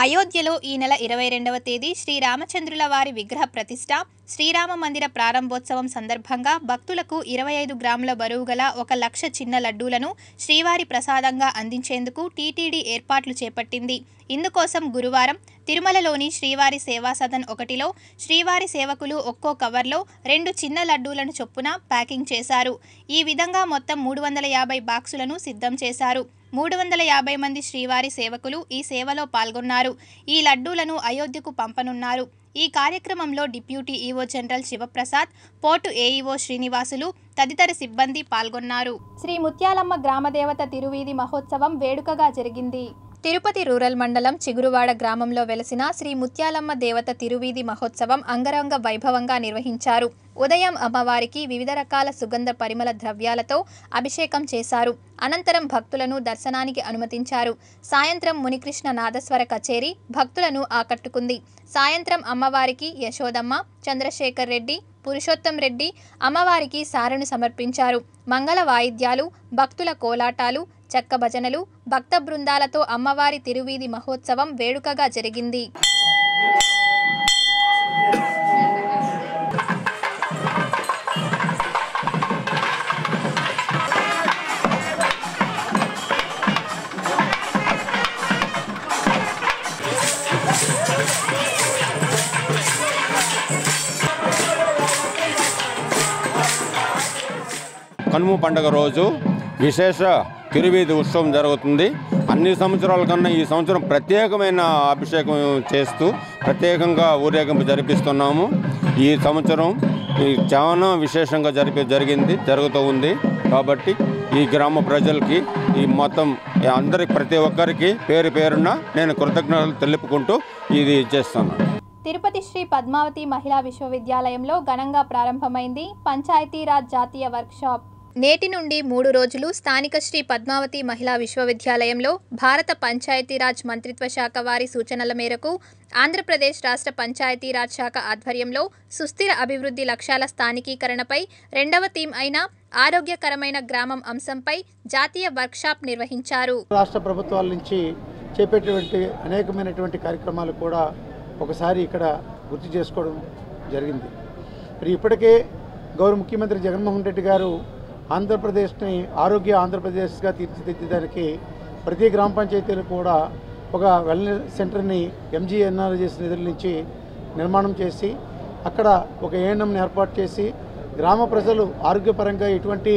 అయోధ్యలో ఈ నెల 22వ తేదీ శ్రీరామచంద్రుల వారి విగ్రహ ప్రతిష్ఠ, శ్రీరామ మందిర ప్రారంభోత్సవం సందర్భంగా భక్తులకు 25 గ్రాముల బరువు గల 1,00,000 చిన్న లడ్డూలను శ్రీవారి ప్రసాదంగా అందించేందుకు టీటీడీ ఏర్పాట్లు చేపట్టింది. ఇందుకోసం గురువారం తిరుమలలోని శ్రీవారి సేవా సదన్ 1లో శ్రీవారి సేవకులు ఒక్కో కవర్లో 2 చిన్న లడ్డూలను చొప్పున ప్యాకింగ్ చేశారు. ఈ విధంగా మొత్తం 350 బాక్సులను సిద్ధం చేశారు. 350 మంది శ్రీవారి సేవకులు ఈ సేవలో పాల్గొన్నారు. ఈ లడ్డూలను అయోధ్యకు పంపనున్నారు. ఈ కార్యక్రమంలో డిప్యూటీ ఈవో జనరల్ శివప్రసాద్, పోర్టు ఏఈఓ శ్రీనివాసులు తదితర సిబ్బంది పాల్గొన్నారు. శ్రీ ముత్యాలమ్మ గ్రామదేవత తిరువీధి మహోత్సవం వేడుకగా జరిగింది. తిరుపతి రూరల్ మండలం చిగురువాడ గ్రామంలో వెలసిన శ్రీ ముత్యాలమ్మ దేవత తిరువీధి మహోత్సవం అంగరంగ వైభవంగా నిర్వహించారు. ఉదయం అమ్మవారికి వివిధ రకాల సుగంధ పరిమళ ద్రవ్యాలతో అభిషేకం చేశారు. అనంతరం భక్తులను దర్శనానికి అనుమతించారు. సాయంత్రం మునికృష్ణ నాదస్వర కచేరీ భక్తులను ఆకట్టుకుంది. సాయంత్రం అమ్మవారికి యశోదమ్మ, చంద్రశేఖర్ రెడ్డి, పురుషోత్తం రెడ్డి అమ్మవారికి సారెను సమర్పించారు. మంగళ వాయిద్యాలు, భక్తుల కోలాటాలు, చెక్క భజనలు, భక్త బృందాలతో అమ్మవారి తిరువీధి మహోత్సవం వేడుకగా జరిగింది. కనుమ పండుగ రోజు విశేష తిరువీధి ఉత్సవం జరుగుతుంది. అన్ని సంవత్సరాల కన్నా ఈ సంవత్సరం ప్రత్యేకమైన అభిషేకం చేస్తూ ప్రత్యేకంగా ఊరేగింపు జరిపిస్తున్నాము. ఈ సంవత్సరం చాలా విశేషంగా జరుగుతూ ఉంది. కాబట్టి ఈ గ్రామ ప్రజలకి ఈ మొత్తం అందరికి ప్రతి ఒక్కరికి పేరు పేరున నేను కృతజ్ఞతలు తెలుపుకుంటూ ఇది చేస్తాను. తిరుపతి శ్రీ పద్మావతి మహిళా విశ్వవిద్యాలయంలో ఘనంగా ప్రారంభమైంది పంచాయతీరాజ్ జాతీయ వర్క్షాప్. నేటి నుండి 3 రోజులు స్థానిక శ్రీ పద్మావతి మహిళా విశ్వవిద్యాలయంలో భారత పంచాయతీరాజ్ మంత్రిత్వ శాఖ వారి సూచనల మేరకు ఆంధ్రప్రదేశ్ రాష్ట్ర పంచాయతీరాజ్ శాఖ ఆధ్వర్యంలో సుస్థిర అభివృద్ధి లక్ష్యాల స్థానికీకరణపై 2వ థీమ్ అయిన ఆరోగ్యకరమైన గ్రామం అంశంపై జాతీయ వర్క్షాప్ నిర్వహించారు. రాష్ట్ర ప్రభుత్వాల నుంచి చేపట్టేటువంటి అనేకమైనటువంటి కార్యక్రమాలు కూడా ఒకసారి ఇక్కడ గుర్తు చేసుకోవడం జరిగింది. మరి ఇప్పటికే గౌరవ ముఖ్యమంత్రి జగన్మోహన్ రెడ్డి గారు ఆంధ్రప్రదేశ్ని ఆరోగ్య ఆంధ్రప్రదేశ్గా తీర్చిదిద్దడానికి ప్రతి గ్రామ పంచాయతీలు కూడా ఒక వెల్నెస్ సెంటర్ని ఎంజీఎన్ఆర్జీఎస్ నిధుల నుంచి నిర్మాణం చేసి అక్కడ ఒక ఏఎన్ఎంని ఏర్పాటు చేసి గ్రామ ప్రజలు ఆరోగ్యపరంగా ఎటువంటి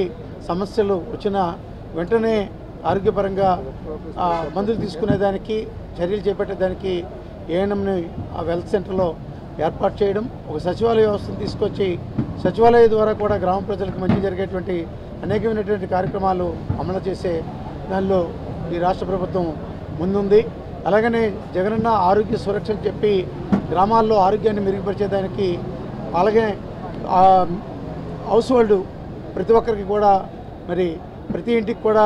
సమస్యలు వచ్చినా వెంటనే ఆరోగ్యపరంగా మందులు తీసుకునేదానికి చర్యలు చేపట్టేదానికి ఏఎన్ఎంని ఆ వెల్త్ సెంటర్లో ఏర్పాటు చేయడం, ఒక సచివాలయ వ్యవస్థను తీసుకొచ్చి సచివాలయం ద్వారా కూడా గ్రామ ప్రజలకు మంచి జరిగేటువంటి అనేకమైనటువంటి కార్యక్రమాలు అమలు చేసే దానిలో ఈ రాష్ట్ర ప్రభుత్వం ముందుంది. అలాగనే జగనన్న ఆరోగ్య సురక్ష అని చెప్పి గ్రామాల్లో ఆరోగ్యాన్ని మెరుగుపరిచేదానికి, అలాగే హౌస్ హోల్డ్ ప్రతి ఒక్కరికి కూడా మరి ప్రతి ఇంటికి కూడా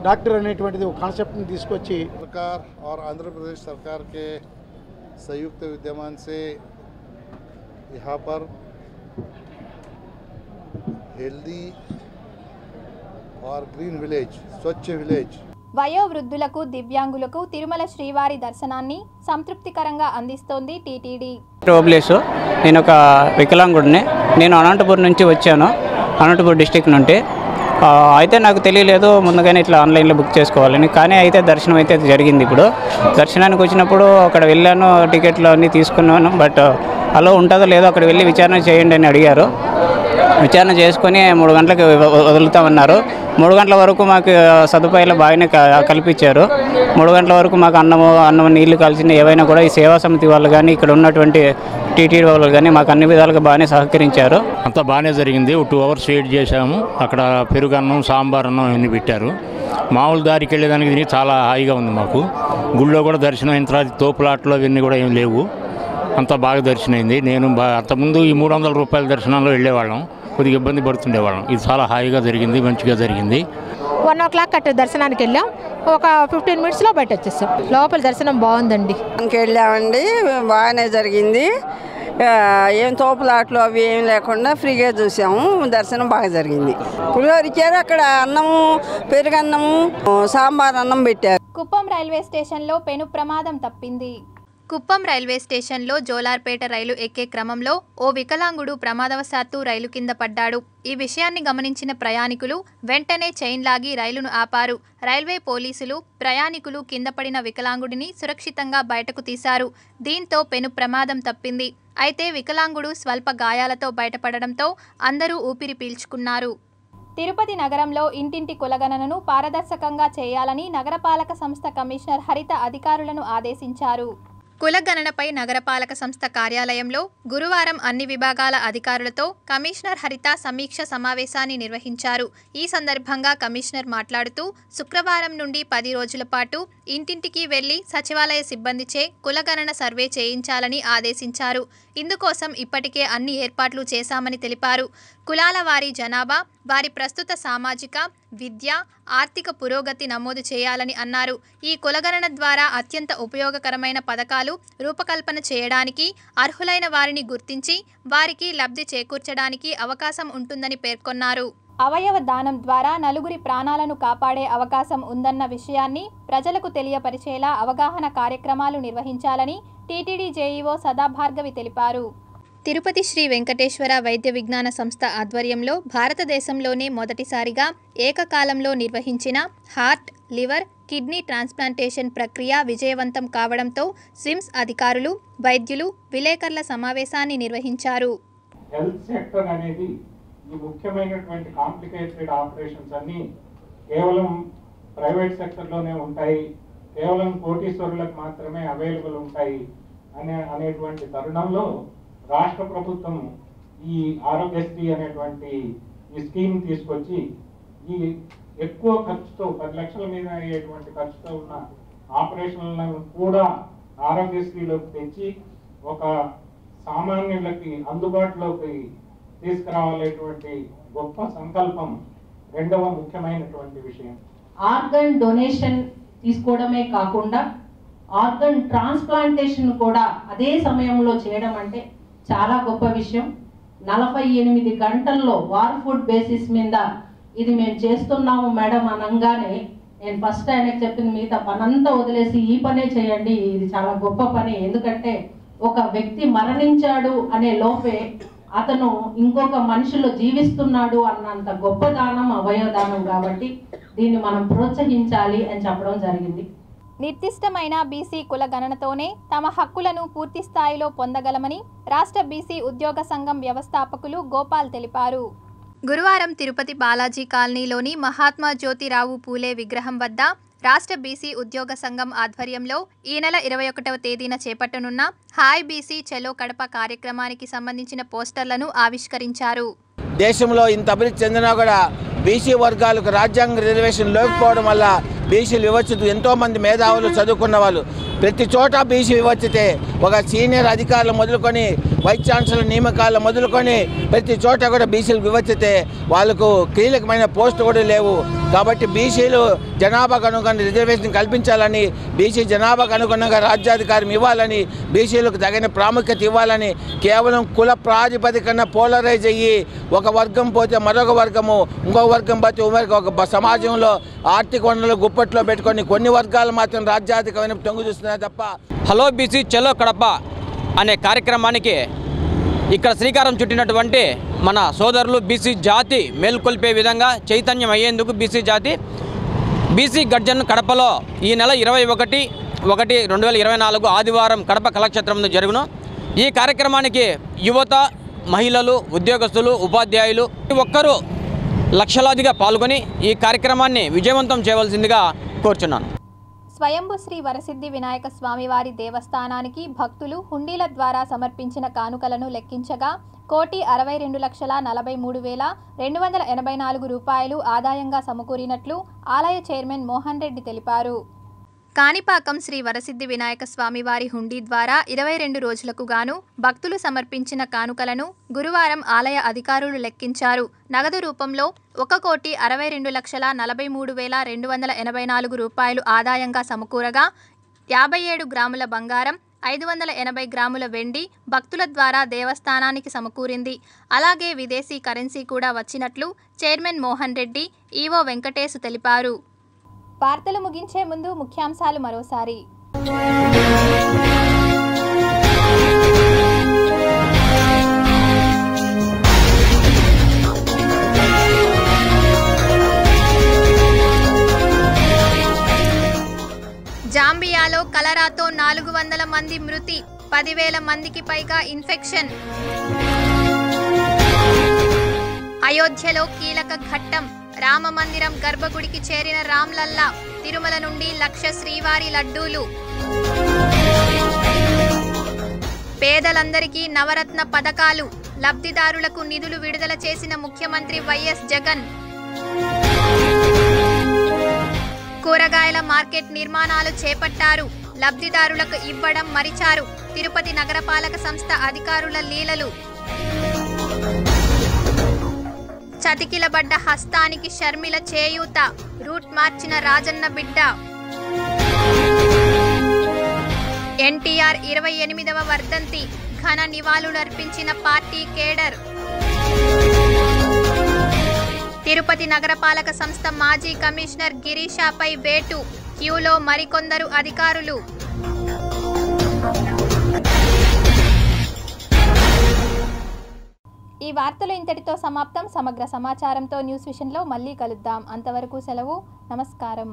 డాక్టర్ అనేటువంటిది ఒక కాన్సెప్ట్ని తీసుకొచ్చి सरकार और आंध्र प्रदेश सरकार के संयुक्त विद्यमान से यहाँ पर हेल्दी और ग्रीन विलेज, स्वच्छ विलेज వయోవృద్ధులకు దివ్యాంగులకు తిరుమల శ్రీవారి దర్శనాన్ని సంతృప్తికరంగా అందిస్తోంది టీటీడీ. రోబ్లేసు, నేను ఒక వికలాంగుడిని. నేను అనంతపురం నుంచి వచ్చాను, అనంతపురం డిస్టిక్ నుండి. అయితే నాకు తెలియలేదు ముందుగానే ఇట్లా ఆన్లైన్లో బుక్ చేసుకోవాలని. కానీ అయితే దర్శనం అయితే జరిగింది. ఇప్పుడు దర్శనానికి వచ్చినప్పుడు అక్కడ వెళ్ళాను, టికెట్లు అన్నీ తీసుకున్నాను. బట్ అలా ఉంటుందో లేదో అక్కడ వెళ్ళి విచారణ చేయండి అని అడిగారు. విచారణ చేసుకొని 3 గంటలకు వదులుతామన్నారు. 3 గంటల వరకు మాకు సదుపాయాలు బాగానే కల్పించారు. 3 గంటల వరకు మాకు అన్నం నీళ్లు కలిసిన ఏవైనా కూడా ఈ సేవా సమితి వాళ్ళు కానీ ఇక్కడ ఉన్నటువంటి టీటీడీ వాళ్ళు కానీ మాకు అన్ని విధాలుగా బాగానే సహకరించారు. అంతా బాగానే జరిగింది. 2 అవర్స్ వెయిట్ చేశాము. అక్కడ పెరుగన్నం, సాంబార్ అన్నం ఇవన్నీ పెట్టారు. మామూలు దారికి వెళ్ళేదానికి దీనికి చాలా హాయిగా ఉంది మాకు. గుళ్ళో కూడా దర్శనం అయిన తర్వాత తోపులాట్లు అవన్నీ కూడా ఏం లేవు. అంతా బాగా దర్శనమైంది. నేను అంతకుముందు ఈ 300 రూపాయల దర్శనంలో వెళ్ళేవాళ్ళం, కొద్దిగా ఇబ్బంది పడుతుండేవాళ్ళం. ఇది చాలా హాయిగా జరిగింది, మంచిగా జరిగింది. 1 o'clock అట్టు దర్శనానికి వెళ్ళాం. ఒక 15 minutesలో బయట వచ్చేసాం. లోపల దర్శనం బాగుందండి. వెళ్ళామండి, బాగానే జరిగింది. ఏం తోపులాట్లు అవి ఏం లేకుండా ఫ్రీగా చూసాము. దర్శనం బాగా జరిగింది. పులిహోర ఇచ్చారు, అక్కడ అన్నము, పెరుగన్నము, సాంబార్ అన్నం పెట్టారు. కుప్పం రైల్వే స్టేషన్లో పెను ప్రమాదం తప్పింది. కుప్పం రైల్వే స్టేషన్లో జోలార్పేట రైలు ఎక్కే క్రమంలో ఓ వికలాంగుడు ప్రమాదవశాత్తు రైలు కింద పడ్డాడు. ఈ విషయాన్ని గమనించిన ప్రయాణికులు వెంటనే చైన్ లాగి రైలును ఆపారు. రైల్వే పోలీసులు ప్రయాణికులు కింద పడిన వికలాంగుడిని సురక్షితంగా బయటకు తీశారు. దీంతో పెను ప్రమాదం తప్పింది. అయితే వికలాంగుడు స్వల్ప గాయాలతో బయటపడడంతో అందరూ ఊపిరి పీల్చుకున్నారు. తిరుపతి నగరంలో ఇంటింటి కులగణనను పారదర్శకంగా చేయాలని నగరపాలక సంస్థ కమిషనర్ హరిత అధికారులను ఆదేశించారు. కులగణనపై నగరపాలక సంస్థ కార్యాలయంలో గురువారం అన్ని విభాగాల అధికారులతో కమిషనర్ హరిత సమీక్ష సమావేశాన్ని నిర్వహించారు. ఈ సందర్భంగా కమిషనర్ మాట్లాడుతూ శుక్రవారం నుండి 10 రోజుల పాటు ఇంటింటికి వెళ్లి సచివాలయ సిబ్బందిచే కులగణన సర్వే చేయించాలని ఆదేశించారు. ఇందుకోసం ఇప్పటికే అన్ని ఏర్పాట్లు చేశామని తెలిపారు. కులాల వారీ జనాభా, వారి ప్రస్తుత సామాజిక, విద్య, ఆర్థిక పురోగతి నమోదు చేయాలని అన్నారు. ఈ కులగణన ద్వారా అత్యంత ఉపయోగకరమైన పథకాలు రూపకల్పన చేయడానికి, అర్హులైన వారిని గుర్తించి వారికి లబ్ధి చేకూర్చడానికి అవకాశం ఉంటుందని పేర్కొన్నారు. అవయవ దానం ద్వారా నలుగురి ప్రాణాలను కాపాడే అవకాశం ఉందన్న విషయాన్ని ప్రజలకు తెలియపరిచేలా అవగాహన కార్యక్రమాలు నిర్వహించాలని టీటీడీ జేఈఓ సదాభార్గవి తెలిపారు. తిరుపతి శ్రీ వెంకటేశ్వర వైద్య విజ్ఞాన సంస్థ ఆధ్వర్యంలో భారతదేశంలోనే మొదటిసారిగా ఏకకాలంలో నిర్వహించిన హార్ట్, లివర్, కిడ్నీ ట్రాన్స్ప్లాంటేషన్ ప్రక్రియ విజయవంతం కావడంతో స్విమ్స్ అధికారులు, వైద్యులు, విలేకరుల సమావేశాన్ని నిర్వహించారు. హెల్త్ సెక్టర్ అనేది ఈ ముఖ్యమైనటువంటి కాంప్లికేటెడ్ ఆపరేషన్స్ అన్నీ కేవలం ప్రైవేట్ సెక్టర్లోనే ఉంటాయి, కేవలం కోటీశ్వరులకు మాత్రమే అవైలబుల్ ఉంటాయి అనేటువంటి తరుణంలో రాష్ట్ర ప్రభుత్వం ఈ ఆరోగ్యశ్రీ అనేటువంటి ఈ స్కీమ్ తీసుకొచ్చి ఈ ఎక్కువ ఖర్చుతో 10 లక్షల మీద అయ్యేటువంటి ఖర్చుతో ఉన్న ఆపరేషన్లను కూడా ఆరోగ్యశ్రీలోకి తెచ్చి ఒక సామాన్యులకి అందుబాటులోకి తీసుకురావాలనేటువంటి గొప్ప సంకల్పం రెండవ ముఖ్యమైనటువంటి విషయం. ఆర్గన్ డొనేషన్ తీసుకోవడమే కాకుండా ఆర్గన్ ట్రాన్స్ప్లాంటేషన్ కూడా అదే సమయంలో చేయడం అంటే చాలా గొప్ప విషయం. 48 గంటల్లో వార్ ఫుడ్ బేసిస్ మీద ఇది మేము చేస్తున్నాము మేడం అనగానే నేను ఫస్ట్ ఆయనకు చెప్పింది, మిగతా పనంతా వదిలేసి ఈ పనే చేయండి, ఇది చాలా గొప్ప పని. ఎందుకంటే ఒక వ్యక్తి మరణించాడు అనే లోపే అతను ఇంకొక మనిషిలో జీవిస్తున్నాడు అన్నంత గొప్ప దానం అవయవదానం. కాబట్టి దీన్ని మనం ప్రోత్సహించాలి అని చెప్పడం జరిగింది. నిర్దిష్టమైన బీసీ కుల గణనతోనే తమ హక్కులను పూర్తి స్థాయిలో పొందగలమని రాష్ట్ర బీసీ ఉద్యోగ సంఘం వ్యవస్థాపకులు గోపాల్ తెలిపారు. గురువారం తిరుపతి బాలాజీ కాలనీలోని మహాత్మా జ్యోతిరావు పూలే విగ్రహం వద్ద రాష్ట్ర బీసీ ఉద్యోగ సంఘం ఆధ్వర్యంలో ఈ నెల 21వ తేదీన చేపట్టనున్న హాయ్ బీసీ చలో కడప కార్యక్రమానికి సంబంధించిన పోస్టర్లను ఆవిష్కరించారు. దేశంలో ఇంత అభివృద్ధి చెందినా కూడా బీసీ వర్గాలకు రాజ్యాంగ రిజర్వేషన్ లేకపోవడం వల్ల బీసీలు వివక్షిత ఎంతోమంది మేధావులు చదువుకున్న వాళ్ళు ప్రతి చోట బీసీ వివక్షితే. ఒక సీనియర్ అధికారులు మొదలుకొని వైస్ ఛాన్సలర్ నియామకాలు మొదలుకొని ప్రతి చోట కూడా బీసీలు వివక్షితే. వాళ్ళకు కీలకమైన పోస్టు కూడా లేవు. కాబట్టి బీసీలు జనాభాకు అనుగుణంగా రిజర్వేషన్ కల్పించాలని, బీసీ జనాభాకు అనుగుణంగా రాజ్యాధికారం ఇవ్వాలని, బీసీలకు తగిన ప్రాముఖ్యత ఇవ్వాలని, కేవలం కుల ప్రాతిపదికన పోలరైజ్ అయ్యి ఒక వర్గం పోతే మరొక వర్గము, ఇంకొక వర్గం పోతే ఒక సమాజంలో ఆర్థిక వనరులు గుప్పట్లో పెట్టుకొని కొన్ని వర్గాలు మాత్రం రాజ్యాధికమైన తొంగు చూస్తున్నాయి తప్ప. హలో బీసీ చలో కడప అనే కార్యక్రమానికి ఇక్కడ శ్రీకారం చుట్టినటువంటి మన సోదరులు బీసీ జాతి మేల్కొల్పే విధంగా చైతన్యం అయ్యేందుకు బీసీ గర్జన్ కడపలో ఈ నెల 21/1/2024 ఆదివారం కడప కళాక్షేత్రంలో జరుగును. ఈ కార్యక్రమానికి యువత, మహిళలు, ఉద్యోగస్తులు, ఉపాధ్యాయులు ఒక్కరూ లక్షలాదిగా పాల్గొని ఈ కార్యక్రమాన్ని విజయవంతం చేయవలసిందిగా కోరుచున్నాను. స్వయంభు శ్రీ వరసిద్ధి వినాయక స్వామివారి దేవస్థానానికి భక్తులు హుండీల ద్వారా సమర్పించిన కానుకలను లెక్కించగా 1,62,43,284 రూపాయలు ఆదాయంగా సమకూరినట్లు ఆలయ చైర్మన్ మోహన్ రెడ్డి తెలిపారు. కాణిపాకం శ్రీ వరసిద్ధి వినాయక స్వామివారి హుండీ ద్వారా 22 రోజులకు గాను భక్తులు సమర్పించిన కానుకలను గురువారం ఆలయ అధికారులు లెక్కించారు. నగదు రూపంలో 1,62,43,284 రూపాయలు ఆదాయంగా సమకూరగా 57 గ్రాముల బంగారం, 580 గ్రాముల వెండి భక్తుల ద్వారా దేవస్థానానికి సమకూరింది. అలాగే విదేశీ కరెన్సీ కూడా వచ్చినట్లు చైర్మన్ మోహన్ రెడ్డి, ఈవో వెంకటేశు తెలిపారు. వార్తలు ముగించే ముందు ముఖ్యాంశాలు మరోసారి. జాంబియాలో కలరాతో 400 మంది మృతి, 10,000 మందికి పైగా ఇన్ఫెక్షన్. అయోధ్యలో కీలక ఘట్టం, రామ మందిరం గర్భగుడికి చేరిన రామ్లల్లా, తిరుమల నుండి 1,00,000 శ్రీవారి లడ్డూలు. పేదలందరికీ నవరత్న పథకాలు, లబ్ధిదారులకు నిధులు విడుదల చేసిన ముఖ్యమంత్రి వైఎస్ జగన్. కూరగాయల మార్కెట్ నిర్మాణాలు చేపట్టారు, లబ్ధిదారులకు ఇవ్వడం మరిచారు, తిరుపతి నగరపాలక సంస్థ అధికారుల లీలలు. చతికిలబడ్డ హస్తానికి షర్మిల చేయూత, రూట్ మార్చిన రాజన్న బిడ్డ. ఎన్టీఆర్ 28వ వర్ధంతి, ఘన నివాళులర్పించిన పార్టీ కేడర్. తిరుపతి నగరపాలక సంస్థ మాజీ కమిషనర్ గిరీషాపై వేటు, క్యూలో మరికొందరు అధికారులు. ఈ వార్తలు ఇంతటితో సమాప్తం. సమగ్ర సమాచారంతో న్యూస్ విషన్లో మళ్ళీ కలుద్దాం. అంతవరకు సెలవు. నమస్కారం.